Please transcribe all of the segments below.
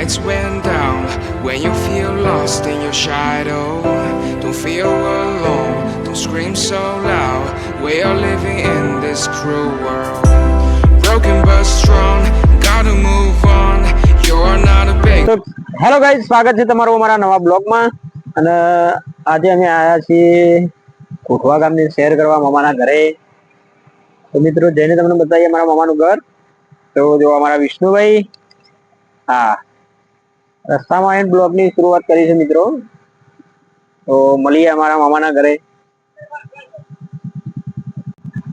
lights went down. When you feel lost in your shadow, don't feel alone, don't scream so loud. We are living in this cruel world, broken but strong, gotta move on. You're not a big. તો hello guys, સ્વાગત છે તમારું અમારા નવા બ્લોગમાં. અને આજે અમે આવ્યા છીએ કોઠવા ગામની શેર કરવા મામાના ઘરે. તો મિત્રો જઈને તમને બતાવીએ મારા મામાનું ઘર. તો જો અમારા વિષ્ણુભાઈ, હા, રસ્તામાં એન્ડ બ્લોગની શરૂઆત કરી છે મિત્રો. તો મળીએ અમારા મામાના ઘરે.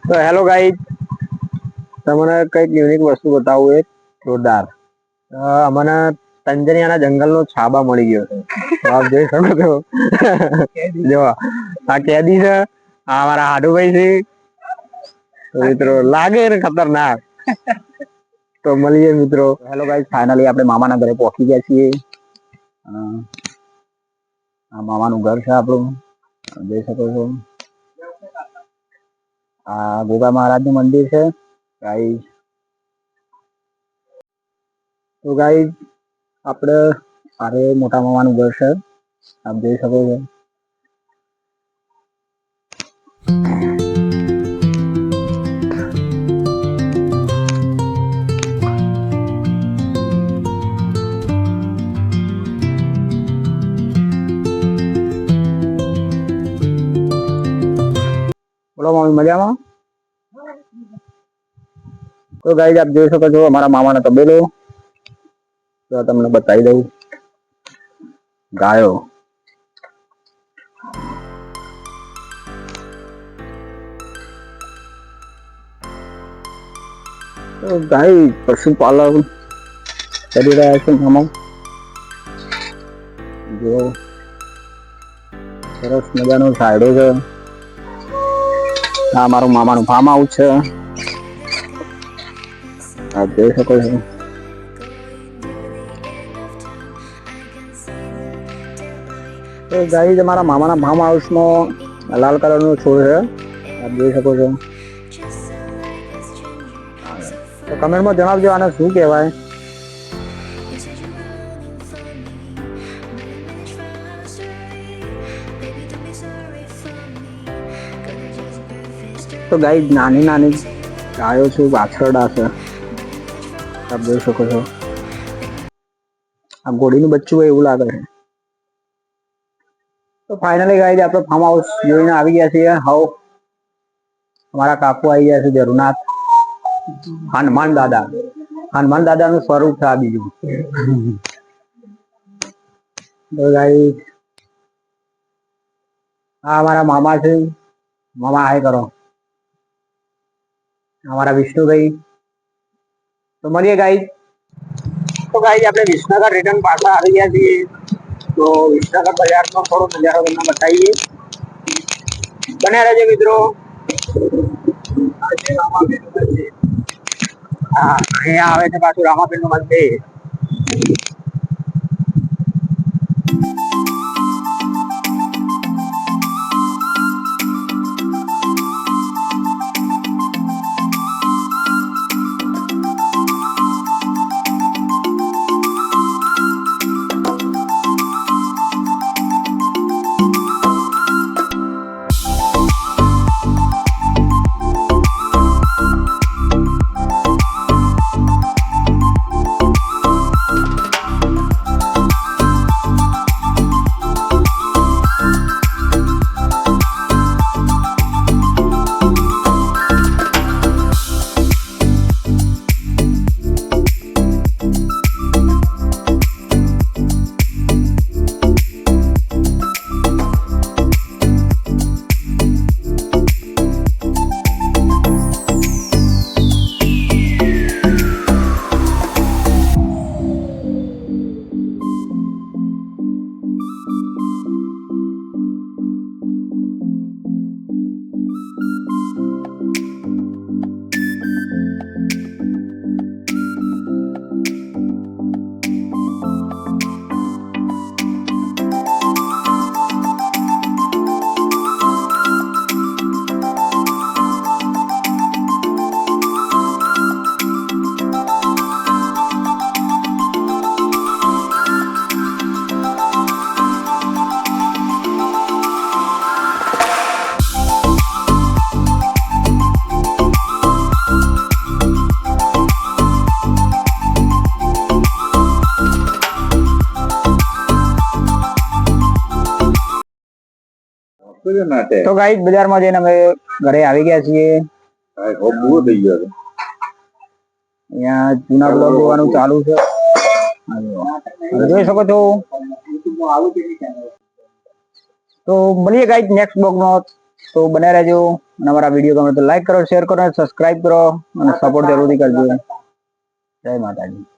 તો હેલો ગાઈઝ, તમને કંઈક યુનિક વસ્તુ બતાવું, એક જોરદાર. અમને તંજનિયાના જંગલનો છાબા મળી ગયો છે. તો આપ જોઈ શકો છો. જો આ કેદી છે, આ અમારા હાડુભાઈ છે. તો મિત્રો લાગે ને ખતરનાક. તો મળીએ મિત્રો. હેલો ગાઈસ, ફાઇનલી આપણે મામાના ઘરે પહોંચી ગયા છીએ. આ મામાનું ઘર છે આપણું, જોઈ શકો છો. આ ગોગા મહારાજનું મંદિર છે ગાઈસ. તો ગાઈસ આપણે મારે મોટા મામાનું ઘર છે, આપ જોઈ શકો છો. બોલો મમ્મી, મજામાં? તો ગાઈસ આપ જોઈ શકો છો અમારા મામાનો તબેલો. તો તમને બતાવી દઉં, ગાયો. તો ગાય પશુપાલન કરી રહ્યા છે મામા. જો સરસ મજાનો સાયડો છે. આ મારું મામાનું ફાર્મ હાઉસ છે, આપ જોઈ શકો છો. તો ગાઈસ અમારા મામાના ફાર્મ હાઉસમાં લાલ કલરનો છોડ છે, આપ જોઈ શકો છો. તો કમેન્ટમાં જણાવજો આને શું કહેવાય. તો ગાઈસ નાની નાની ગાયો છે, વાછરડા છે, આપ જોઈ શકો છો. આ ઘોડીનું બચ્ચું હોય એવું લાગે છે. તો ફાઇનલી ગાઈસ આપણે ફાર્મ હાઉસ જોઈને આવી ગયા છીએ. હવે અમારા કાકુ આવી ગયા છે, જરુનાથ હનુમાન દાદા. હનુમાન દાદાનું સ્વરૂપ છે આ બીજું. તો ગાઈસ આ અમારા મામા છે. મામા હાય કરો. અમારા વિષ્ણુભાઈ. તો મળીએ ગાઈસ. તો ગાઈસ આપણે વિસનગર રિટર્ન પાછા આવી ગયા છીએ. તો વિસનગર બજારનો થોડો નજારો તમને બતાવીએ. બન્યા રહેજો મિત્રો. હા, અહીંયા આવે છે પાછું રામાપીરનું મંદિર. તો ગાઈસ બજારમાં જઈને અમે ઘરે આવી ગયા છીએ. અહીંયા જૂના બ્લોગ જોવાનું ચાલુ છે. જોઈ શકો છો. તો મળીએ ગાઈસ નેક્સ્ટ બ્લોગમાં. તો બને રહેજો. અને અમારા વિડીયો ગમે તો લાઈક કરો, શેર કરો, સબસ્ક્રાઇબ કરો અને સપોર્ટ જરૂરથી કરજો. જય માતાજી.